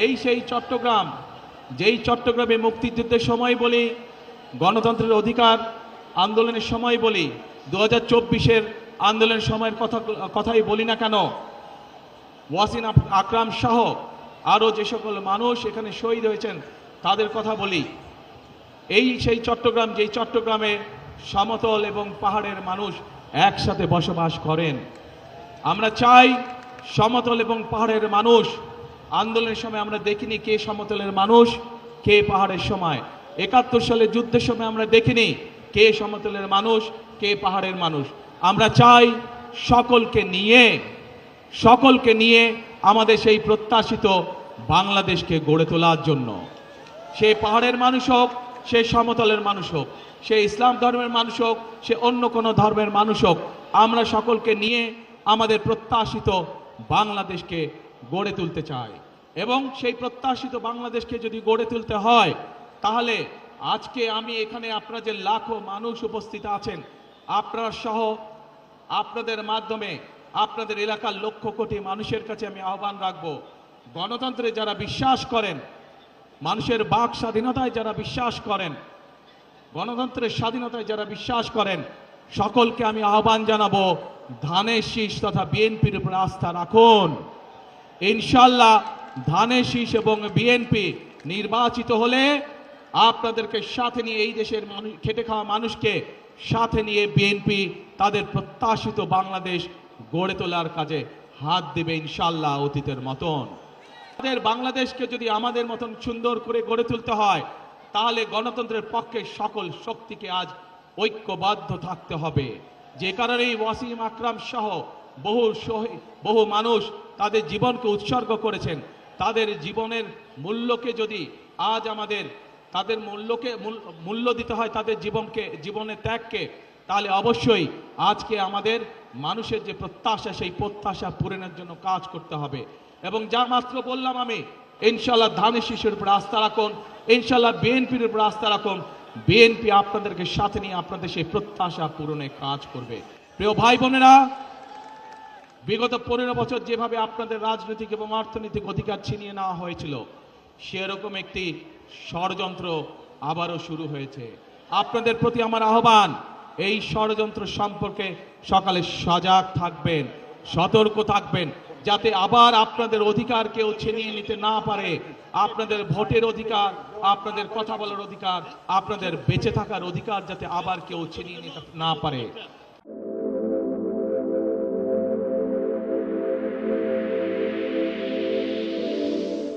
এই সেই চট্টগ্রাম, যেই চট্টগ্রামে মুক্তিযুদ্ধের সময় বলি, গণতন্ত্রের অধিকার আন্দোলনের সময় বলি, 2024-এর আন্দোলনের সময়ের কথাই বলি না কেন, ওয়াসিম আকরাম সহ আরও যে সকল মানুষ এখানে শহীদ হয়েছেন তাদের কথা বলি। এই সেই চট্টগ্রাম, যেই চট্টগ্রামে সমতল এবং পাহাড়ের মানুষ একসাথে বসবাস করেন। আমরা চাই সমতল এবং পাহাড়ের মানুষ, আন্দোলনের সময় আমরা দেখিনি কে সমতলের মানুষ কে পাহাড়ের সময়, 71 সালে যুদ্ধের সময় আমরা দেখিনি কে সমতলের মানুষ কে পাহাড়ের মানুষ। আমরা চাই সকলকে নিয়ে আমাদের সেই প্রত্যাশিত বাংলাদেশকে গড়ে তোলার জন্য। সে পাহাড়ের মানুষ হোক, সে সমতলের মানুষ হোক, সে ইসলাম ধর্মের মানুষ হোক, সে অন্য কোনো ধর্মের মানুষ হোক, আমরা সকলকে নিয়ে আমাদের প্রত্যাশিত বাংলাদেশকে গড়ে তুলতে চাই। এবং সেই প্রত্যাশিত বাংলাদেশকে যদি গড়ে তুলতে হয়, তাহলে আজকে আমি এখানে আপনারা যে লাখো মানুষ উপস্থিত আছেন, আপনারা সহ আপনাদের মাধ্যমে আপনাদের এলাকার লক্ষ কোটি মানুষের কাছে আমি আহ্বান রাখব, গণতন্ত্রে যারা বিশ্বাস করেন, মানুষের বাক স্বাধীনতায় যারা বিশ্বাস করেন, গণতন্ত্রের স্বাধীনতায় যারা বিশ্বাস করেন, সকলকে আমি আহ্বান জানাবো, ধানের শীষ তথা বিএনপির উপর আস্থা রাখুন। ইনশাআল্লাহ ধানের শীষ এবং বিএনপি নির্বাচিত হলে আপনাদেরকে সাথে নিয়ে, এই দেশের মানুষ, খেটে খাওয়া মানুষকে সাথে নিয়ে বিএনপি তাদের প্রত্যাশিত বাংলাদেশ গড়ে তোলার কাজে হাত দেবে ইনশাআল্লাহ, অতীতের মতন। আমাদের বাংলাদেশকে যদি আমাদের মতন সুন্দর করে গড়ে তুলতে হয়, তাহলে গণতন্ত্রের পক্ষে সকল শক্তিকে আজ ঐক্যবদ্ধ থাকতে হবে। যে কারণেই ওয়াসিম আকরাম সহ বহু মানুষ তাদের জীবনকে উৎসর্গ করেছেন। তাদের জীবনের মূল্যকে যদি আজ আমাদের তাদের মূল্য দিতে হয়, তাদের জীবনের ত্যাগকে, তাহলে অবশ্যই আজকে আমাদের মানুষের যে প্রত্যাশা, সেই প্রত্যাশা পূরণের জন্য কাজ করতে হবে। এবং যা মাত্র বললাম আমি, ইনশাআল্লাহ ধানের শীষের উপর আস্থা রাখুন, ইনশাআল্লাহ বিএনপির উপর আস্থা রাখুন। বিএনপি আপনাদেরকে সাথে নিয়ে আপনাদের সেই প্রত্যাশা পূরণে কাজ করবে। প্রিয় ভাই বোনেরা, বিগত 15 বছর যেভাবে আপনাদের রাজনৈতিক এবং অর্থনৈতিক অধিকার ছিনিয়ে নেওয়া হয়েছিল, সেরকম একটি ষড়যন্ত্র আবারও শুরু হয়েছে। আপনাদের প্রতি আমার আহ্বান, এই ষড়যন্ত্র সম্পর্কে সকালে সজাগ থাকবেন, সতর্ক থাকবেন, যাতে আবার আপনাদের অধিকার কেউ ছিনিয়ে নিতে না পারে। আপনাদের ভোটের অধিকার, আপনাদের কথা বলার অধিকার, আপনাদের বেঁচে থাকার অধিকার যাতে আবার কেউ ছিনিয়ে নিতে না পারে।